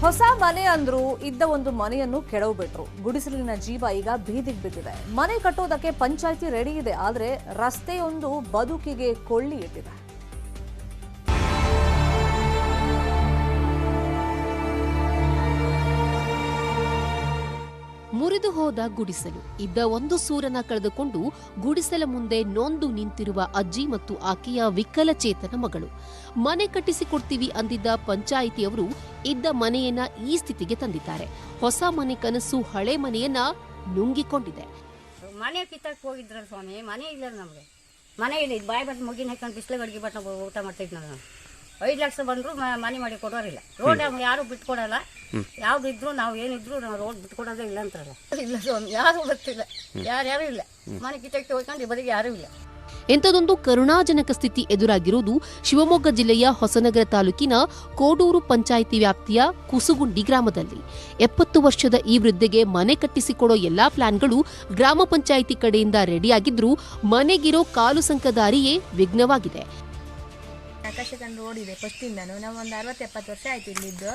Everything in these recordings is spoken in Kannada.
ಹೊಸ ಮನೆ ಅಂದ್ರು ಇದ್ದ ಒಂದು ಮನೆಯನ್ನು ಕೆಡವು ಬಿಟ್ರು. ಗುಡಿಸಲಿನ ಜೀವ ಈಗ ಬೀದಿಗೆ ಬಿದ್ದಿದೆ. ಮನೆ ಕಟ್ಟೋದಕ್ಕೆ ಪಂಚಾಯಿತಿ ರೆಡಿ ಇದೆ, ಆದ್ರೆ ರಸ್ತೆಯೊಂದು ಬದುಕಿಗೆ ಕೊಳ್ಳಿ ಇಟ್ಟಿದೆ. ಮುರಿದು ಹೋದ ಗುಡಿಸಲು. ಇದ್ದ ಒಂದು ಸೂರನ ಕಳೆದುಕೊಂಡು ಗುಡಿಸಲ ಮುಂದೆ ನೊಂದು ನಿಂತಿರುವ ಅಜ್ಜಿ ಮತ್ತು ಆಕೆಯ ವಿಕಲಚೇತನ ಮಗಳು. ಮನೆ ಕಟ್ಟಿಸಿಕೊಡ್ತೀವಿ ಅಂದಿದ್ದ ಪಂಚಾಯಿತಿಯವರು ಇದ್ದ ಮನೆಯನ್ನ ಈ ಸ್ಥಿತಿಗೆ ತಂದಿದ್ದಾರೆ. ಹೊಸ ಮನೆ ಕನಸು ಹಳೆ ಮನೆಯನ್ನ ನುಂಗಿಕೊಂಡಿದೆ. ಮನೆ ಕಿತ್ತಕ್ಕೆ ಹೋಗಿದ್ರ ಸ್ವಾಮಿ, ಮನೆ ಇಲ್ಲ ನಮಗೆ. ಮನೆ ಇಲ್ಲ, ಬಾಯಿ ಬಸ್ ಮುಗಿನ ಹಾಕೊಂಡು ಬಿಸಿಲು ಗಡಿಗೆ ಬಟ್ ನಾವು ಊಟ ಮಾಡ್ತಿದ್ವಿ. ನಾನು 5 ಲಕ್ಷ ಬಂದರೂ ಮನೆ ಮಾಡಿ ಕೊಡೋರಿಲ್ಲ. ರೋಡ್ ಯಾರು ಬಿಟ್ಕೊಡಲ್ಲ. ಯಾವ್ದು ಇದ್ರು ನಾವು ಏನಿದ್ರು ನಾವು ರೋಡ್ ಬಿಟ್ಕೊಡೋದೇ ಇಲ್ಲ ಅಂತಾರಲ್ಲ. ಇಲ್ಲ ಸ್ವಾಮಿ, ಯಾರು ಗೊತ್ತಿಲ್ಲ, ಯಾರ್ಯಾರು ಇಲ್ಲ. ಮನೆ ಕಿತ್ತಕ್ಕೆ ಹೋಗ್ಕೊಂಡು ಬದಿಗೆ ಯಾರೂ ಇಲ್ಲ. ಎಂಥದೊಂದು ಕರುಣಾಜನಕ ಸ್ಥಿತಿ ಎದುರಾಗಿರುವುದು ಶಿವಮೊಗ್ಗ ಜಿಲ್ಲೆಯ ಹೊಸನಗರ ತಾಲೂಕಿನ ಕೋಡೂರು ಪಂಚಾಯಿತಿ ವ್ಯಾಪ್ತಿಯ ಕುಸುಗುಂಡಿ ಗ್ರಾಮದಲ್ಲಿ. 70 ವರ್ಷದ ಈ ವೃದ್ಧೆಗೆ ಮನೆ ಕಟ್ಟಿಸಿಕೊಡೋ ಎಲ್ಲಾ ಪ್ಲಾನ್ಗಳು ಗ್ರಾಮ ಪಂಚಾಯಿತಿ ಕಡೆಯಿಂದ ರೆಡಿಯಾಗಿದ್ರೂ ಮನೆಗಿರೋ ಕಾಲು ಸಂಕದಾರಿಯೇ ವಿಘ್ನವಾಗಿದೆ. ಆಕಾಶಕಂಡು ರೋಡ್ ಇದೆ ಫಸ್ಟಿಂದನೂ. ನಾವು ಒಂದು 60-70 ವರ್ಷ ಆಯಿತು ಇಲ್ಲಿದ್ದು.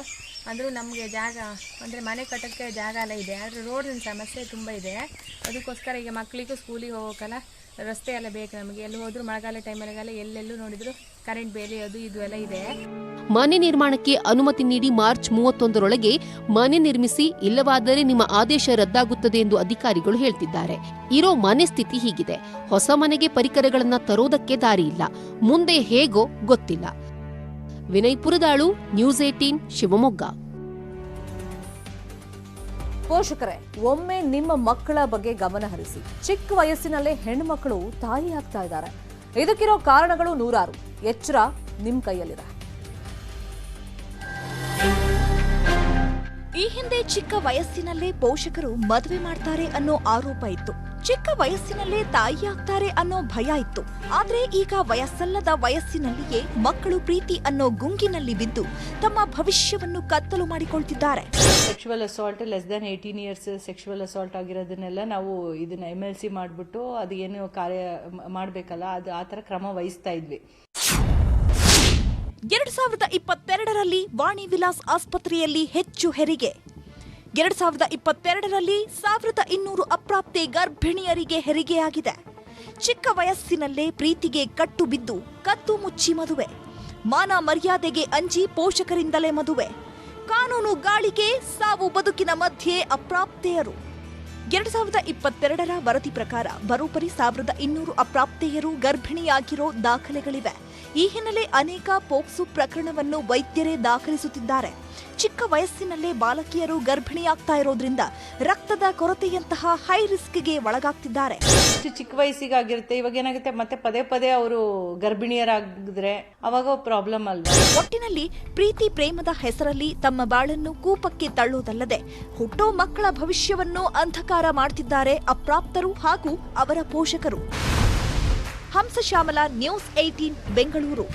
ಅಂದರೂ ನಮಗೆ ಜಾಗ ಅಂದರೆ ಮನೆ ಕಟ್ಟೋಕ್ಕೆ ಜಾಗ ಎಲ್ಲ ಇದೆ, ಆದರೆ ರೋಡಿನ ಸಮಸ್ಯೆ ತುಂಬ ಇದೆ. ಅದಕ್ಕೋಸ್ಕರ ಈಗ ಮಕ್ಕಳಿಗೂ ಸ್ಕೂಲಿಗೆ ಹೋಗೋಕ್ಕಲ್ಲ ರಸ್ತೆ ಎಲ್ಲ ಬೇಕು ನಮಗೆ. ಎಲ್ಲಿ ಹೋದರೂ ಮಳೆಗಾಲ ಟೈಮಲ್ಲಿಗೆಲ್ಲ ಎಲ್ಲೆಲ್ಲೂ ನೋಡಿದ್ರು ಕರೆಂಟ್ ಬೇಲಿ ಅದು ಇದು ಎಲ್ಲ ಇದೆ. ಮನೆ ನಿರ್ಮಾಣಕ್ಕೆ ಅನುಮತಿ ನೀಡಿ ಮಾರ್ಚ್ 31ರೊಳಗೆ ಮನೆ ನಿರ್ಮಿಸಿ, ಇಲ್ಲವಾದರೆ ನಿಮ್ಮ ಆದೇಶ ರದ್ದಾಗುತ್ತದೆ ಎಂದು ಅಧಿಕಾರಿಗಳು ಹೇಳ್ತಿದ್ದಾರೆ. ಇರೋ ಮನೆ ಸ್ಥಿತಿ ಹೀಗಿದೆ. ಹೊಸ ಮನೆಗೆ ಪರಿಕರಗಳನ್ನ ತರೋದಕ್ಕೆ ದಾರಿ ಇಲ್ಲ. ಮುಂದೆ ಹೇಗೋ ಗೊತ್ತಿಲ್ಲ. ವಿನಯ್ ಪುರದಾಳು, ನ್ಯೂಸ್ 18 ಶಿವಮೊಗ್ಗ. ಪೋಷಕರೇ, ಒಮ್ಮೆ ನಿಮ್ಮ ಮಕ್ಕಳ ಬಗ್ಗೆ ಗಮನ ಹರಿಸಿ. ಚಿಕ್ಕ ವಯಸ್ಸಿನಲ್ಲೇ ಹೆಣ್ಣುಮಕ್ಕಳು ತಾಯಿ ಆಗ್ತಾ ಇದ್ದಾರೆ. ಇದಕ್ಕಿರೋ ಕಾರಣಗಳು ನೂರಾರು. ಎಚ್ಚರ ನಿಮ್ ಕೈಯಲ್ಲಿದೆ. ಈ ಹಿಂದೆ ಚಿಕ್ಕ ವಯಸ್ಸಿನಲ್ಲೇ ಪೋಷಕರು ಮದುವೆ ಮಾಡ್ತಾರೆ ಅನ್ನೋ ಆರೋಪ ಇತ್ತು. ಚಿಕ್ಕ ವಯಸ್ಸಿನಲ್ಲೇ ತಾಯಿಯಾಗ್ತಾರೆ ಅನ್ನೋ ಭಯ ಇತ್ತು. ಆದ್ರೆ ಈಗ ವಯಸ್ಸಲ್ಲದ ವಯಸ್ಸಿನಲ್ಲಿಯೇ ಮಕ್ಕಳು ಪ್ರೀತಿ ಅನ್ನೋ ಗುಂಗಿನಲ್ಲಿ ಬಿದ್ದು ತಮ್ಮ ಭವಿಷ್ಯವನ್ನು ಕತ್ತಲು ಮಾಡಿಕೊಳ್ತಿದ್ದಾರೆ. Sexual assault <18 years sexual assault ಆಗಿರೋದನ್ನೆಲ್ಲ ನಾವು ಇದನ್ನ MLC ಮಾಡಿಬಿಟ್ಟು ಅದು ಏನು ಕಾರ್ಯ ಮಾಡಬೇಕಲ್ಲ, ಅದು ಆ ಥರ ಕ್ರಮ ವಹಿಸ್ತಾ ಇದ್ವಿ. 2022ರಲ್ಲಿ ವಾಣಿ ವಿಲಾಸ್ ಆಸ್ಪತ್ರೆಯಲ್ಲಿ ಹೆಚ್ಚು ಹೆರಿಗೆ. 2022ರಲ್ಲಿ 1200 ಅಪ್ರಾಪ್ತೆ ಗರ್ಭಿಣಿಯರಿಗೆ ಹೆರಿಗೆಯಾಗಿದೆ. ಚಿಕ್ಕ ವಯಸ್ಸಿನಲ್ಲೇ ಪ್ರೀತಿಗೆ ಕಟ್ಟು ಬಿದ್ದು ಕತ್ತು ಮುಚ್ಚಿ ಮದುವೆ. ಮಾನ ಮರ್ಯಾದೆಗೆ ಅಂಜಿ ಪೋಷಕರಿಂದಲೇ ಮದುವೆ. ಕಾನೂನು ಗಾಳಿಗೆ ಸಾವು ಬದುಕಿನ ಮಧ್ಯೆ ಅಪ್ರಾಪ್ತೆಯರು. 2022ರ ವರದಿ ಪ್ರಕಾರ ಬರೋಬ್ಬರಿ 1200 ಅಪ್ರಾಪ್ತೆಯರು ಗರ್ಭಿಣಿಯಾಗಿರೋ ದಾಖಲೆಗಳಿವೆ. ಈ ಹಿನ್ನೆಲೆ ಅನೇಕ ಪೋಕ್ಸೋ ಪ್ರಕರಣವನ್ನು ವೈದ್ಯರೇ ದಾಖಲಿಸುತ್ತಿದ್ದಾರೆ. ಚಿಕ್ಕ ವಯಸ್ಸಿನಲ್ಲೇ ಬಾಲಕಿಯರು ಗರ್ಭಿಣಿಯಾಗ್ತಾ ಇರೋದ್ರಿಂದ ರಕ್ತದ ಕೊರತೆಯಂತಹ ಹೈ ರಿಸ್ಕ್ಗೆ ಒಳಗಾಗ್ತಿದ್ದಾರೆ. ಚಿಕ್ಕ ವಯಸ್ಸಿಗಾಗಿರುತ್ತೆ. ಇವಾಗ ಏನಾಗುತ್ತೆ, ಮತ್ತೆ ಪದೇ ಪದೇ ಅವರು ಗರ್ಭಿಣಿಯರಾಗಿದ್ರೆ ಅವಾಗ ಪ್ರಾಬ್ಲಮ್ ಅಲ್ವಾ. ಒಟ್ಟಿನಲ್ಲಿ ಪ್ರೀತಿ ಪ್ರೇಮದ ಹೆಸರಲ್ಲಿ ತಮ್ಮ ಬಾಳನ್ನು ಕೂಪಕ್ಕೆ ತಳ್ಳೋದಲ್ಲದೆ ಹುಟ್ಟೋ ಮಕ್ಕಳ ಭವಿಷ್ಯವನ್ನು ಅಂಧಕಾರ ಮಾಡ್ತಿದ್ದಾರೆ ಅಪ್ರಾಪ್ತರು ಹಾಗೂ ಅವರ ಪೋಷಕರು. ಹಂಸಶ್ಯಾಮಲ, ನ್ಯೂಸ್ 18 ಬೆಂಗಳೂರು.